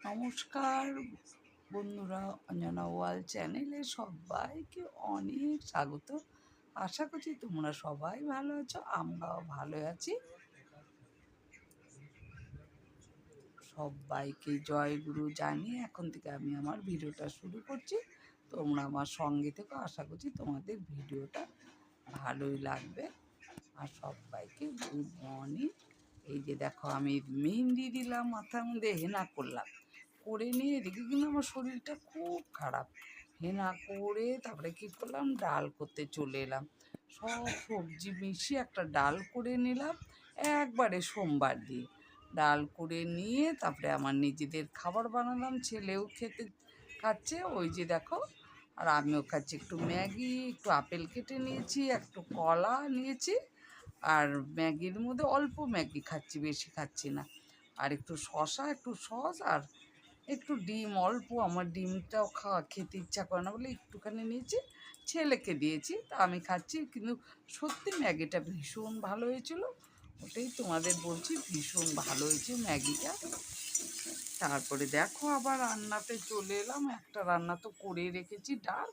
নমস্কার বন্ধুরা, অঞ্জনা ওয়ার্ল্ড চ্যানেলে সবাইকে অনেক স্বাগত। আশা করছি তোমরা সবাই ভালো আছো, আমরাও ভালো আছি। সবাইকে জয়গুরু জানিয়ে এখন থেকে আমি আমার ভিডিওটা শুরু করছি। তোমরা আমার সঙ্গে থেকে, আশা করছি তোমাদের ভিডিওটা ভালোই লাগবে। আর সবাইকে গুড মর্নিং। এই যে দেখো, আমি মেহেন্দি দিলাম, মাথার মধ্যে হেনা করলাম, করে নিয়ে এদিকে কিন্তু আমার শরীরটা খুব খারাপ। হেনা করে তারপরে কী করলাম, ডাল করতে চলে এলাম। সব সবজি মিশিয়ে একটা ডাল করে নিলাম একবারে সোমবার দিয়ে। ডাল করে নিয়ে তারপরে আমার নিজেদের খাবার বানালাম, ছেলেও খাচ্ছে ওই যে দেখো, আর আমিও খাচ্ছি। একটু ম্যাগি, একটু আপেল কেটে নিয়েছি, একটু কলা নিয়েছি, আর ম্যাগির মধ্যে অল্প ম্যাগি খাচ্ছি, বেশি খাচ্ছি না। আর একটু শসা, একটু সস, আর একটু ডিম অল্প, আমার ডিমটাও খেতে ইচ্ছা করে না বলে একটুখানি নিয়েছি, ছেলেকে দিয়েছি, তা আমি খাচ্ছি। কিন্তু সত্যি ম্যাগিটা ভীষণ ভালো হয়েছিল, ওটাই তোমাদের বলছি, ভীষণ ভালো হয়েছে ম্যাগিটা। তারপরে দেখো আবার রান্নাতে চলে এলাম। একটা রান্না তো করে রেখেছি, ডাল।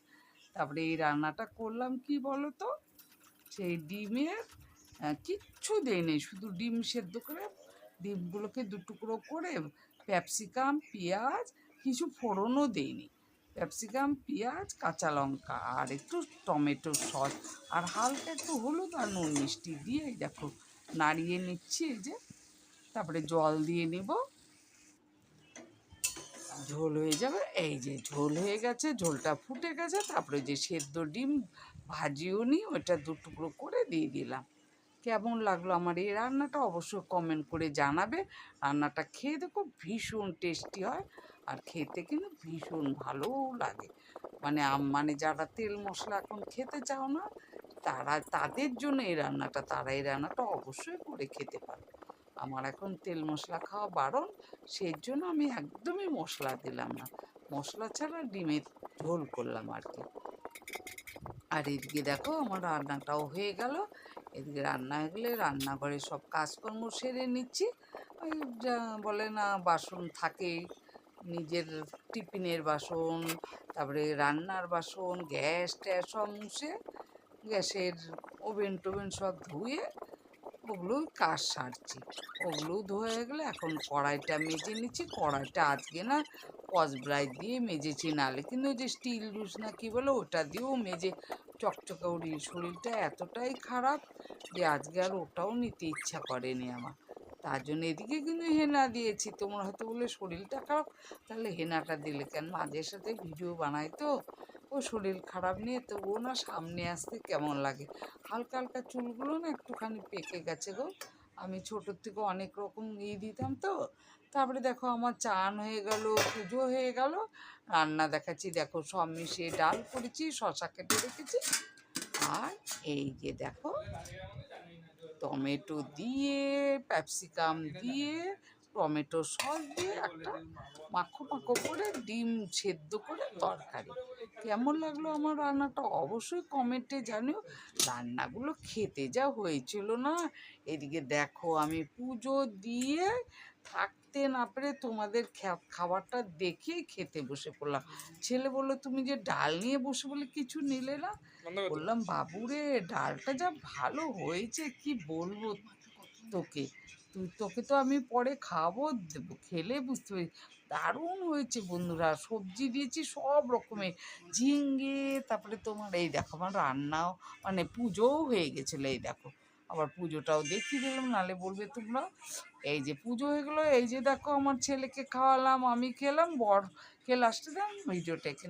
তারপরে এই রান্নাটা করলাম কি বলো তো, সেই ডিমের কিচ্ছু দেয়নি, শুধু ডিম সেদ্ধ করে, ডিমগুলোকে দুটুকরো করে ক্যাপসিকাম, পেঁয়াজ, কিছু ফোড়নও দেয়নি, ক্যাপসিকাম, পেঁয়াজ, কাঁচা লঙ্কা আর একটু টমেটো সস আর হালকা একটু হলুদ আর নুন মিষ্টি দিয়ে দেখো নাড়িয়ে নিচ্ছি। এই যে তারপরে জল দিয়ে নেব, ঝোল হয়ে যাবে। এই যে ঝোল হয়ে গেছে, ঝোলটা ফুটে গেছে। তারপরে যে সেদ্ধ ডিম ভাজিও নি, ওইটা দুটুকরো করে দিয়ে দিলাম। কেমন লাগলো আমার এই রান্নাটা অবশ্যই কমেন্ট করে জানাবে। রান্নাটা খেয়ে দেখো, ভীষণ টেস্টি হয়, আর খেতে কিন্তু ভীষণ ভালোও লাগে। মানে যারা তেল মশলা এখন খেতে চাও না, তাদের জন্য এই রান্নাটা, তারা এই রান্নাটা অবশ্যই করে খেতে পারে। আমার এখন তেল মশলা খাওয়া বারণ, সেই জন্য আমি একদমই মশলা দিলাম না, মশলা ছাড়া ডিমের ঝোল করলাম আর কি। আর এদিকে দেখো আমার রান্নাটাও হয়ে গেল। এদিকে রান্না হয়ে গেলে রান্নাঘরে সব কাজকর্ম সেরে নিচ্ছি। ওই যা বলে না, বাসন থাকে, নিজের টিফিনের বাসন, তারপরে রান্নার বাসন, গ্যাস ট্যাস সব মুছে, গ্যাসের ওভেন টোভেন সব ধুয়ে ওগুলো কাজ সারছি। ওগুলো ধোয়া হয়ে গেলে এখন কড়াইটা মেজে নিচ্ছি। কড়াইটা আজকে না স্কচ ব্রাইট দিয়ে মেজেছি, নাহলে কিন্তু ওই যে স্টিল জুস না কী বলো, ওটা দিয়েও মেজে চকচকে উড়ি। শরীরটা এতটাই খারাপ যে আজকে আর ওটাও নিতে ইচ্ছা করেনি আমার। তার জন্য এদিকে কিন্তু হেনা দিয়েছি। তোমরা হয়তো বলে শরীরটা খারাপ, তাহলে হেনাটা দিলে কেন? মাঝে সাথে ভিডিও বানাই তো, ও শরীর খারাপ নিয়ে, তো ও না সামনে আসতে কেমন লাগে। হালকা হালকা চুলগুলো না একটুখানি পেকে গেছে গো। আমি ছোটোর থেকে অনেক রকম দিতাম তো। তারপরে দেখো আমার চান হয়ে গেল, পুজো হয়ে গেল, রান্না দেখাচ্ছি। দেখো সব মিশিয়ে ডাল করেছি, শশা কেটে রেখেছি, আর এই যে দেখো টমেটো দিয়ে, ক্যাপসিকাম দিয়ে, টমেটো সস দিয়ে একটা মাখো মাখো করে ডিম সেদ্ধ করে তরকারি। কেমন লাগলো আমার রান্নাটা অবশ্যই কমেন্টে জানিও। রান্নাগুলো খেতে যা হয়েছিল না, এদিকে দেখো আমি পুজো দিয়ে থাকতে না পেরে তোমাদের খাবারটা দেখেই খেতে বসে পড়লাম। ছেলে বললো, তুমি যে ডাল নিয়ে বসে বলে কিছু নিলে না। বললাম, বাবুরে ডালটা যা ভালো হয়েছে কি বলবো তোকে, তোকে তো আমি পরে খাবো, খেলে বুঝতে পারি দারুণ হয়েছে বন্ধুরা। সবজি দিয়েছি সব রকমের, ঝিঙ্গে, তারপরে তোমার এই দেখো আমার রান্নাও মানে পুজোও হয়ে গেছিলো। এই দেখো আবার পুজোটাও দেখিয়ে দিলাম, নাহলে বলবে তোমরা। এই যে পুজো হয়ে গেলো, এই যে দেখো আমার ছেলেকে খাওয়ালাম, আমি খেলাম, বরকে লাস্টে দিলাম। ভিডিওটা এখানে